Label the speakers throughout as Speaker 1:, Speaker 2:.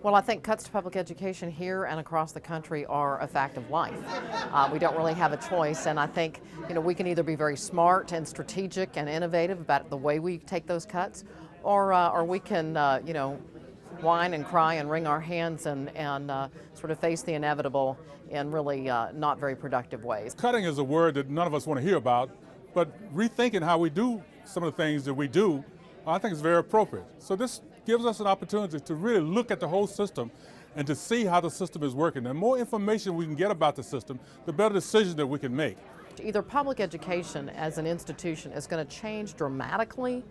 Speaker 1: Well, I think cuts to public education here and across the country are a fact of life. We don't really have a choice, and I think we can either be very smart and strategic and innovative about the way we take those cuts, or we can whine and cry and wring our hands and sort of face the inevitable in really not very productive ways.
Speaker 2: Cutting is a word that none of us want to hear about, but rethinking how we do some of the things that we do, I think is very appropriate. So this gives us an opportunity to really look at the whole system and to see how the system is working. The more information we can get about the system, the better decisions that we can make.
Speaker 1: Either public education as an institution is going to change dramatically,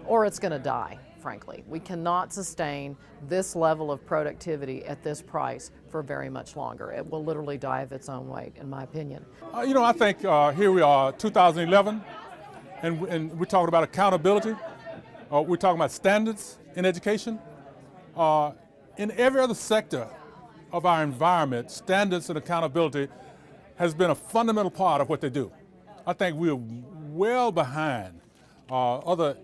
Speaker 1: or it's going to die, frankly. We cannot sustain this level of productivity at this price for very much longer. It will literally die of its own weight, in my opinion.
Speaker 2: I think here we are, 2011, and we're talking about accountability. We're talking about standards in education. In every other sector of our environment, standards and accountability has been a fundamental part of what they do. I think we're well behind other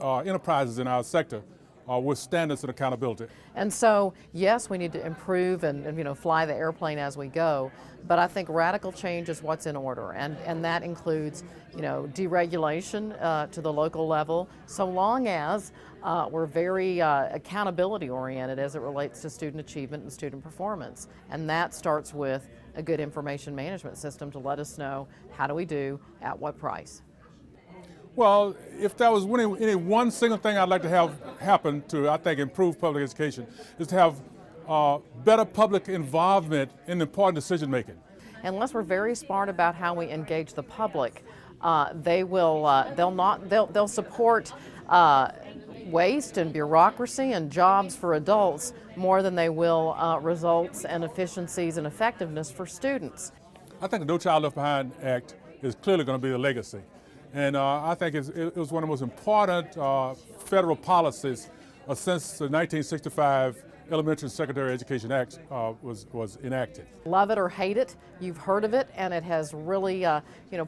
Speaker 2: enterprises in our sector with standards and accountability.
Speaker 1: And so, yes, we need to improve and fly the airplane as we go, but I think radical change is what's in order, and that includes deregulation to the local level, so long as we're very accountability oriented as it relates to student achievement and student performance. And that starts with a good information management system to let us know how do we do, at what price.
Speaker 2: Well, if there was any one single thing I'd like to have happen to, I think, improve public education, is to have better public involvement in important decision making.
Speaker 1: Unless we're very smart about how we engage the public, they'll support waste and bureaucracy and jobs for adults more than they will results and efficiencies and effectiveness for students.
Speaker 2: I think the No Child Left Behind Act is clearly going to be a legacy. And I think it was one of the most important federal policies since the 1965 Elementary and Secondary Education Act was enacted.
Speaker 1: Love it or hate it, you've heard of it, and it has really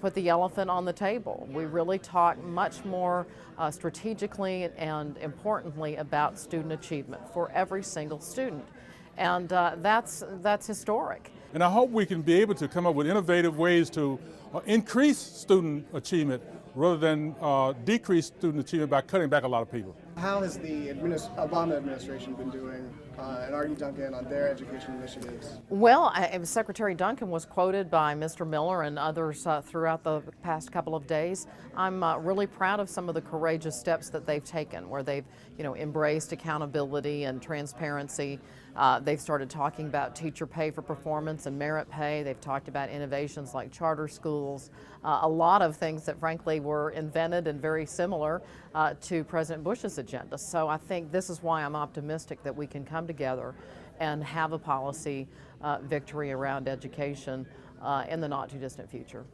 Speaker 1: put the elephant on the table. We really talk much more strategically and importantly about student achievement for every single student. And that's historic.
Speaker 2: And I hope we can be able to come up with innovative ways to increase student achievement rather than decrease student achievement by cutting back a lot of people.
Speaker 3: How has the Obama administration been doing, and are you, Duncan, on their education initiatives?
Speaker 1: Well, Secretary Duncan was quoted by Mr. Miller and others throughout the past couple of days. I'm really proud of some of the courageous steps that they've taken, where they've embraced accountability and transparency. They've started talking about teacher pay for performance and merit pay. They've talked about innovations like charter schools, a lot of things that frankly were invented and very similar to President Bush's agenda. So I think this is why I'm optimistic that we can come together and have a policy victory around education in the not too distant future.